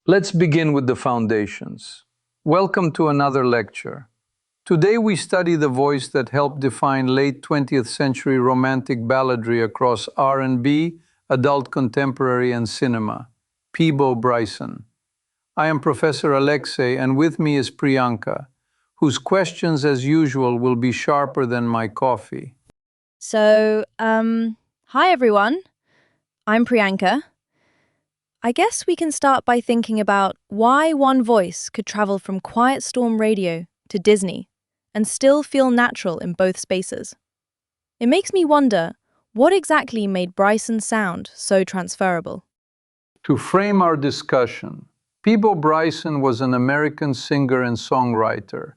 Let's begin with the foundations. Welcome to another lecture. Today we study the voice that helped define late 20th century romantic balladry across R&B, adult contemporary and cinema, Peabo Bryson. I am Professor Alexei and with me is Priyanka, whose questions as usual will be sharper than my coffee. Hi everyone. I'm Priyanka. I guess we can start by thinking about why one voice could travel from Quiet Storm Radio to Disney and still feel natural in both spaces. It makes me wonder, what exactly made Bryson's sound so transferable? To frame our discussion, Peabo Bryson was an American singer and songwriter,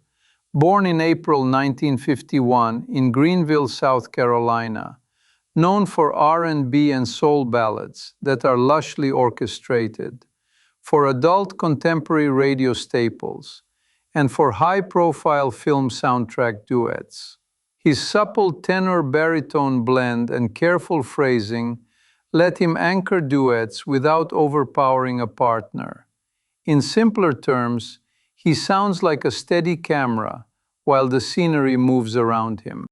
born in April 1951 in Greenville, South Carolina, known for R&B and soul ballads that are lushly orchestrated, for adult contemporary radio staples, and for high-profile film soundtrack duets. His supple tenor-baritone blend and careful phrasing let him anchor duets without overpowering a partner. In simpler terms, he sounds like a steady camera while the scenery moves around him.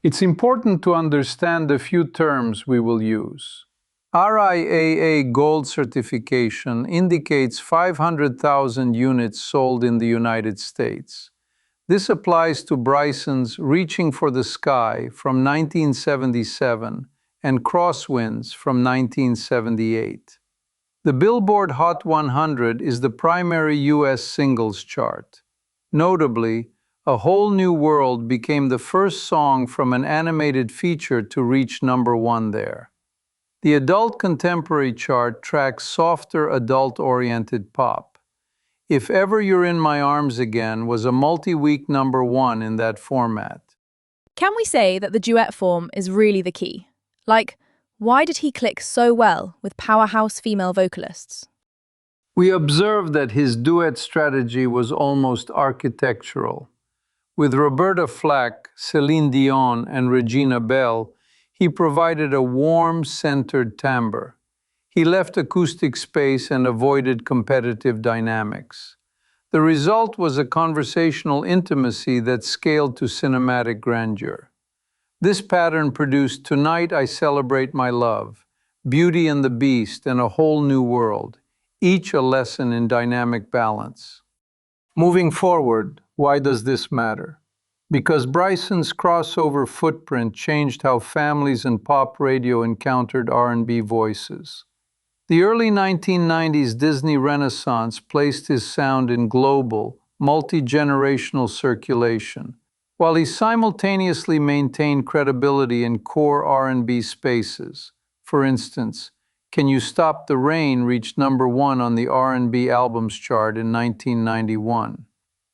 It's important to understand a few terms we will use. RIAA Gold certification indicates 500,000 units sold in the United States. This applies to Bryson's Reaching for the Sky from 1977 and Crosswinds from 1978. The Billboard Hot 100 is the primary U.S. singles chart. Notably, A Whole New World became the first song from an animated feature to reach #1 there. The adult contemporary chart tracks softer adult-oriented pop. If Ever You're in My Arms Again was a multi-week #1 in that format. Can we say that the duet form is really the key? Like, why did he click so well with powerhouse female vocalists? We observed that his duet strategy was almost architectural. With Roberta Flack, Celine Dion, and Regina Belle, he provided a warm, centered timbre. He left acoustic space and avoided competitive dynamics. The result was a conversational intimacy that scaled to cinematic grandeur. This pattern produced Tonight I Celebrate My Love, Beauty and the Beast, and A Whole New World, each a lesson in dynamic balance. Moving forward, why does this matter? Because Bryson's crossover footprint changed how families and pop radio encountered R&B voices. The early 1990s Disney Renaissance placed his sound in global, multi-generational circulation, while he simultaneously maintained credibility in core R&B spaces. For instance, Can You Stop the Rain reached #1 on the R&B albums chart in 1991.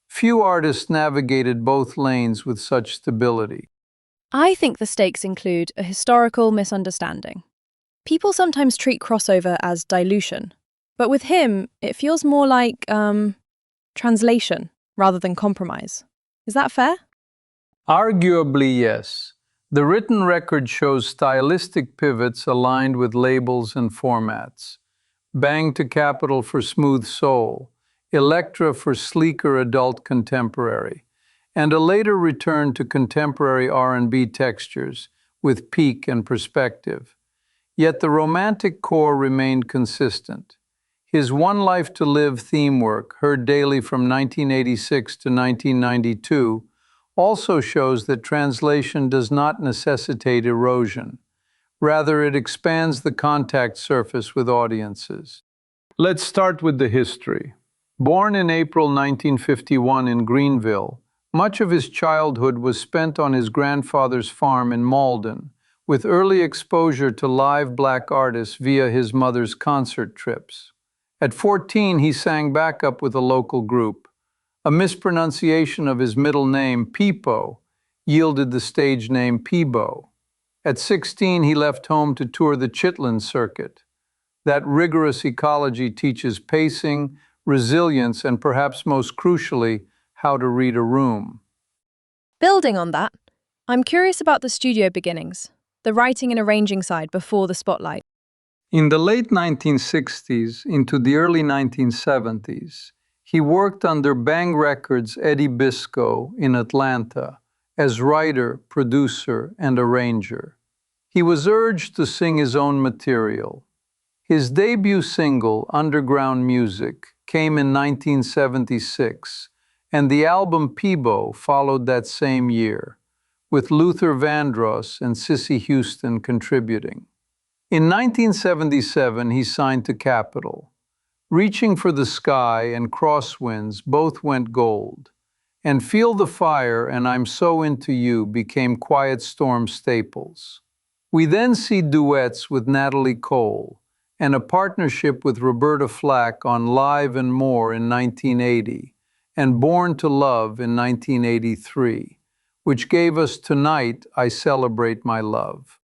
Few artists navigated both lanes with such stability. I think the stakes include a historical misunderstanding. People sometimes treat crossover as dilution, but with him, it feels more like, translation rather than compromise. Is that fair? Arguably, yes. The written record shows stylistic pivots aligned with labels and formats. Bang to Capital for smooth soul, Electra for sleeker adult contemporary, and a later return to contemporary R&B textures with peak and perspective. Yet the romantic core remained consistent. His One Life to Live theme work, heard daily from 1986 to 1992, also shows that translation does not necessitate erosion. Rather, it expands the contact surface with audiences. Let's start with the history. Born in April 1951 in Greenville, much of his childhood was spent on his grandfather's farm in Malden, with early exposure to live black artists via his mother's concert trips. At 14, he sang backup with a local group. A mispronunciation of his middle name, Peabo, yielded the stage name Peabo. At 16, he left home to tour the Chitlin circuit. That rigorous ecology teaches pacing, resilience, and perhaps most crucially, how to read a room. Building on that, I'm curious about the studio beginnings, the writing and arranging side before the spotlight. In the late 1960s into the early 1970s, he worked under Bang Records' Eddie Bisco in Atlanta as writer, producer, and arranger. He was urged to sing his own material. His debut single, Underground Music, came in 1976, and the album Peabo followed that same year, with Luther Vandross and Cissy Houston contributing. In 1977, he signed to Capitol. Reaching for the Sky and Crosswinds both went gold, and Feel the Fire and I'm So Into You became Quiet Storm staples. We then see duets with Natalie Cole, and a partnership with Roberta Flack on Live and More in 1980, and Born to Love in 1983, which gave us Tonight I Celebrate My Love.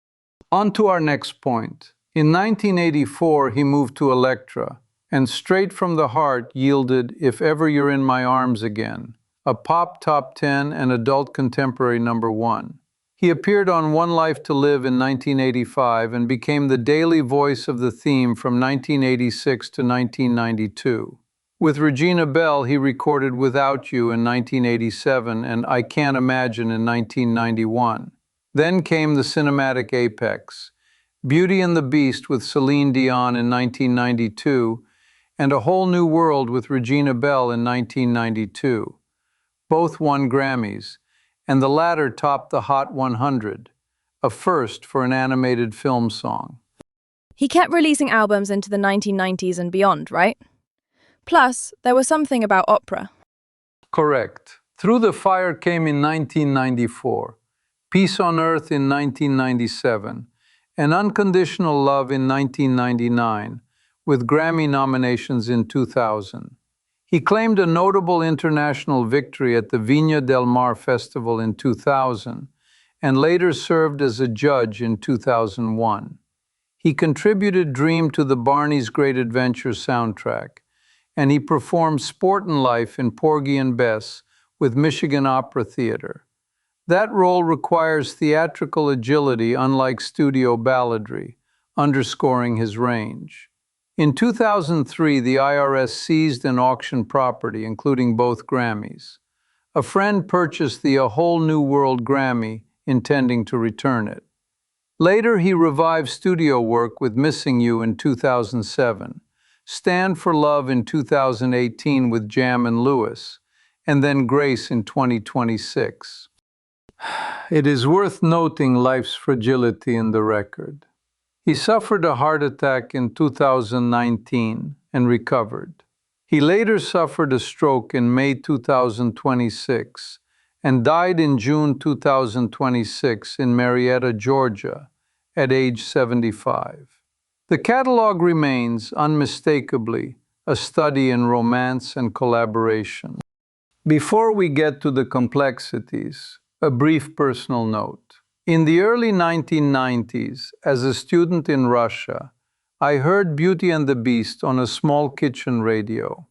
On to our next point. In 1984, he moved to Elektra, and Straight from the Heart yielded If Ever You're in My Arms Again, a pop top 10 and adult contemporary #1. He appeared on One Life to Live in 1985 and became the daily voice of the theme from 1986 to 1992. With Regina Bell, he recorded Without You in 1987 and I Can't Imagine in 1991. Then came the cinematic apex, Beauty and the Beast with Celine Dion in 1992, and A Whole New World with Regina Bell in 1992. Both won Grammys, and the latter topped the Hot 100, a first for an animated film song. He kept releasing albums into the 1990s and beyond, right? Plus, there was something about opera. Correct. Through the Fire came in 1994, Peace on Earth in 1997, and Unconditional Love in 1999, with Grammy nominations in 2000. He claimed a notable international victory at the Viña del Mar Festival in 2000, and later served as a judge in 2001. He contributed Dream to the Barney's Great Adventure soundtrack, and he performed Sportin' Life in Porgy and Bess with Michigan Opera Theater. That role requires theatrical agility unlike studio balladry, underscoring his range. In 2003, the IRS seized and auctioned property, including both Grammys. A friend purchased the A Whole New World Grammy, intending to return it. Later, he revived studio work with Missing You in 2007, Stand for Love in 2018 with Jam and Lewis, and then Grace in 2026. It is worth noting life's fragility in the record. He suffered a heart attack in 2019 and recovered. He later suffered a stroke in May 2026 and died in June 2026 in Marietta, Georgia, at age 75. The catalog remains, unmistakably, a study in romance and collaboration. Before we get to the complexities, a brief personal note. In the early 1990s, as a student in Russia, I heard Beauty and the Beast on a small kitchen radio.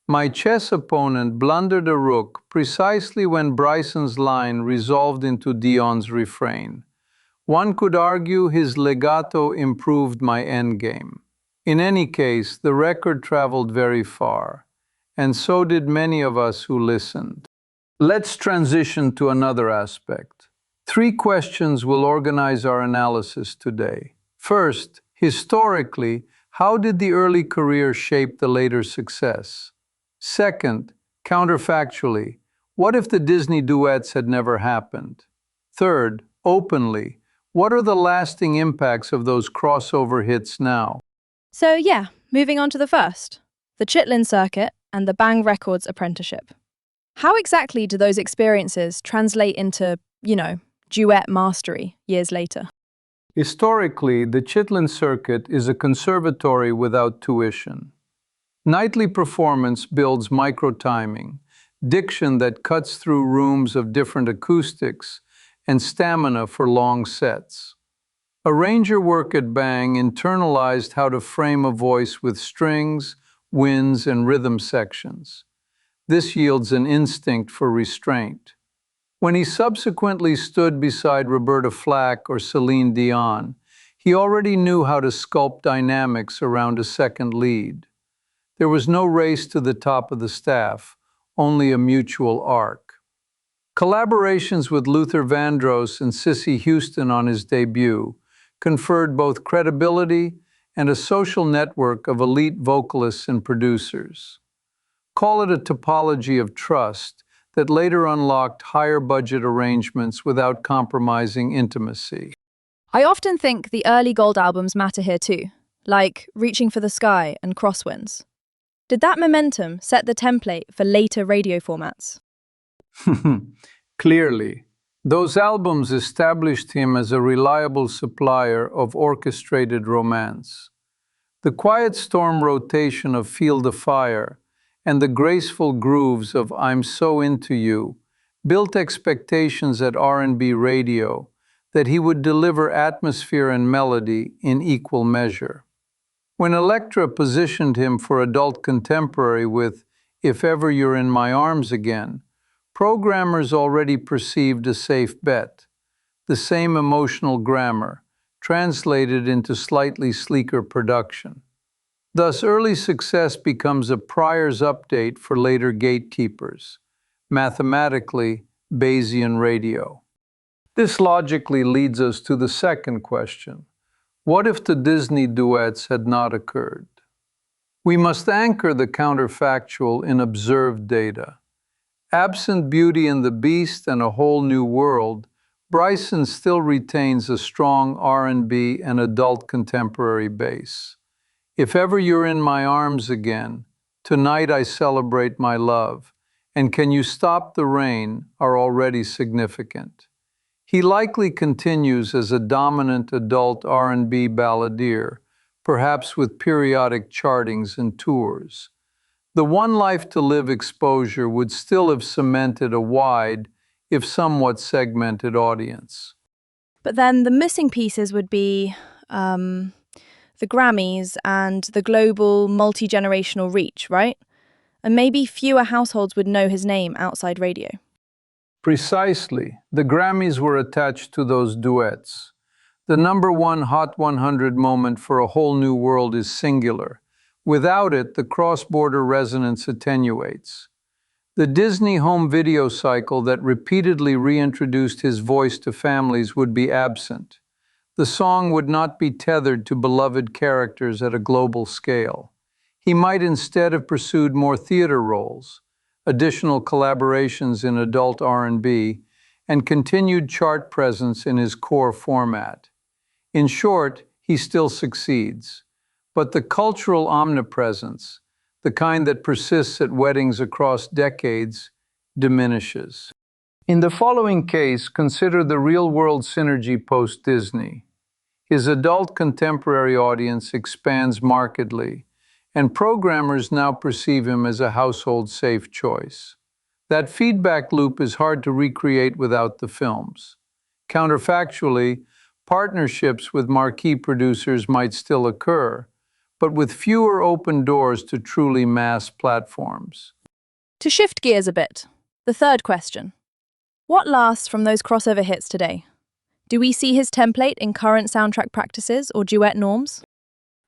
My chess opponent blundered a rook precisely when Bryson's line resolved into Dion's refrain. One could argue his legato improved my endgame. In any case, the record traveled very far, and so did many of us who listened. Let's transition to another aspect. 3 questions will organize our analysis today. First, historically, how did the early career shape the later success? Second, counterfactually, what if the Disney duets had never happened? Third, openly, what are the lasting impacts of those crossover hits now? So yeah, moving on to the first, the Chitlin Circuit and the Bang Records apprenticeship. How exactly do those experiences translate into, duet mastery years later? Historically, the Chitlin Circuit is a conservatory without tuition. Nightly performance builds micro-timing, diction that cuts through rooms of different acoustics, and stamina for long sets. Arranger work at Bang internalized how to frame a voice with strings, winds, and rhythm sections. This yields an instinct for restraint. When he subsequently stood beside Roberta Flack or Celine Dion, He already knew how to sculpt dynamics around a second lead. There was no race to the top of the staff, only a mutual arc. Collaborations with Luther Vandross and Cissy Houston on his debut conferred both credibility and a social network of elite vocalists and producers. Call it a topology of trust that later unlocked higher budget arrangements without compromising intimacy. I often think the early gold albums matter here too, like Reaching for the Sky and Crosswinds. Did that momentum set the template for later radio formats? Clearly, those albums established him as a reliable supplier of orchestrated romance. The quiet storm rotation of Feel the Fire and the graceful grooves of I'm So Into You built expectations at R&B radio that he would deliver atmosphere and melody in equal measure. When Elektra positioned him for adult contemporary with If Ever You're in My Arms Again, programmers already perceived a safe bet, the same emotional grammar, translated into slightly sleeker production. Thus, early success becomes a prior's update for later gatekeepers, mathematically Bayesian radio. This logically leads us to the second question. What if the Disney duets had not occurred? We must anchor the counterfactual in observed data. Absent Beauty and the Beast and A Whole New World, Bryson still retains a strong R&B and adult contemporary base. If Ever You're in My Arms Again, Tonight I Celebrate My Love, and Can You Stop the Rain are already significant. He likely continues as a dominant adult R&B balladeer, perhaps with periodic chartings and tours. The One Life to Live exposure would still have cemented a wide, if somewhat segmented audience. But then the missing pieces would be the Grammys and the global multi-generational reach, right? And maybe fewer households would know his name outside radio. Precisely. The Grammys were attached to those duets. The #1 Hot 100 moment for A Whole New World is singular. Without it, the cross-border resonance attenuates. The Disney home video cycle that repeatedly reintroduced his voice to families would be absent. The song would not be tethered to beloved characters at a global scale. He might instead have pursued more theater roles, additional collaborations in adult R&B, and continued chart presence in his core format. In short, he still succeeds. But the cultural omnipresence, the kind that persists at weddings across decades, diminishes. In the following case, consider the real-world synergy post-Disney. His adult contemporary audience expands markedly, and programmers now perceive him as a household-safe choice. That feedback loop is hard to recreate without the films. Counterfactually, partnerships with marquee producers might still occur, but with fewer open doors to truly mass platforms. To shift gears a bit, the third question. What lasts from those crossover hits today? Do we see his template in current soundtrack practices or duet norms?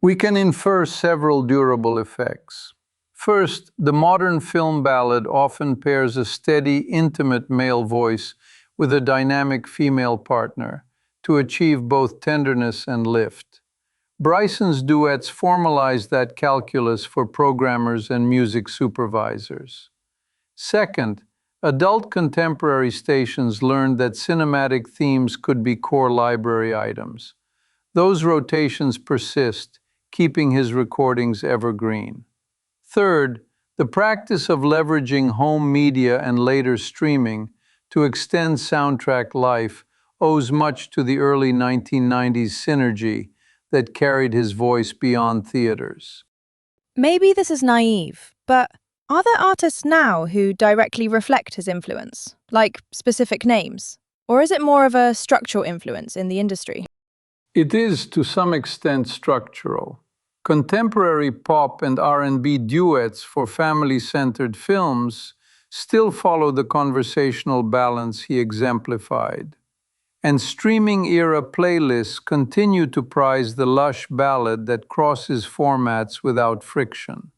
We can infer several durable effects. First, the modern film ballad often pairs a steady, intimate male voice with a dynamic female partner to achieve both tenderness and lift. Bryson's duets formalize that calculus for programmers and music supervisors. Second, adult contemporary stations learned that cinematic themes could be core library items. Those rotations persist, keeping his recordings evergreen. Third, the practice of leveraging home media and later streaming to extend soundtrack life owes much to the early 1990s synergy that carried his voice beyond theaters. Maybe this is naive, but are there artists now who directly reflect his influence, like specific names? Or is it more of a structural influence in the industry? It is, to some extent, structural. Contemporary pop and R&B duets for family-centered films still follow the conversational balance he exemplified. and streaming-era playlists continue to prize the lush ballad that crosses formats without friction.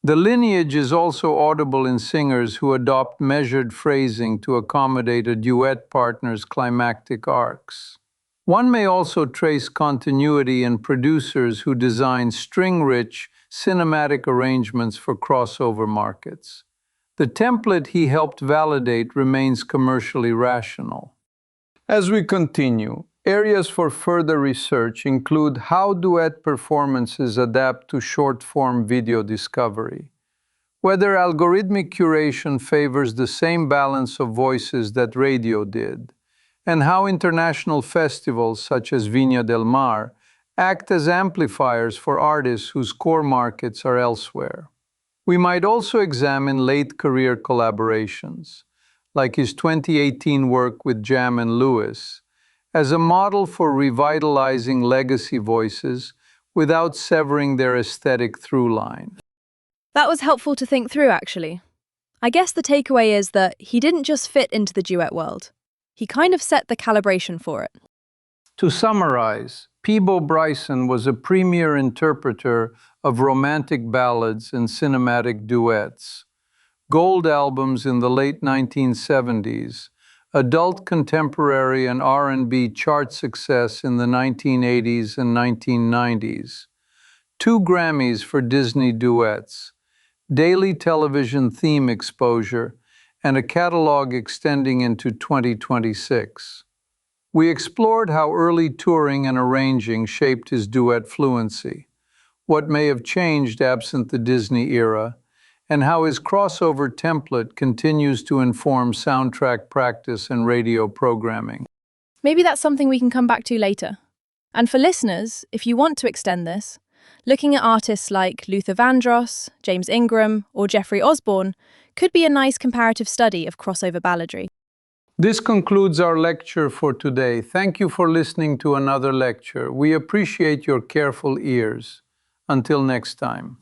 The lineage is also audible in singers who adopt measured phrasing to accommodate a duet partner's climactic arcs. One may also trace continuity in producers who design string-rich, cinematic arrangements for crossover markets. The template he helped validate remains commercially rational. As we continue, areas for further research include how duet performances adapt to short-form video discovery, whether algorithmic curation favors the same balance of voices that radio did, and how international festivals such as Viña del Mar act as amplifiers for artists whose core markets are elsewhere. We might also examine late-career collaborations, like his 2018 work with Jam and Lewis, as a model for revitalizing legacy voices without severing their aesthetic through line. That was helpful to think through, actually. I guess the takeaway is that he didn't just fit into the duet world. He kind of set the calibration for it. To summarize, Peabo Bryson was a premier interpreter of romantic ballads and cinematic duets. Gold albums in the late 1970s, adult contemporary and R&B chart success in the 1980s and 1990s, 2 Grammys for Disney duets, daily television theme exposure, and a catalog extending into 2026. We explored how early touring and arranging shaped his duet fluency, what may have changed absent the Disney era, and how his crossover template continues to inform soundtrack practice and radio programming. Maybe that's something we can come back to later. And for listeners, if you want to extend this, looking at artists like Luther Vandross, James Ingram, or Jeffrey Osborne could be a nice comparative study of crossover balladry. This concludes our lecture for today. Thank you for listening to another lecture. We appreciate your careful ears. Until next time.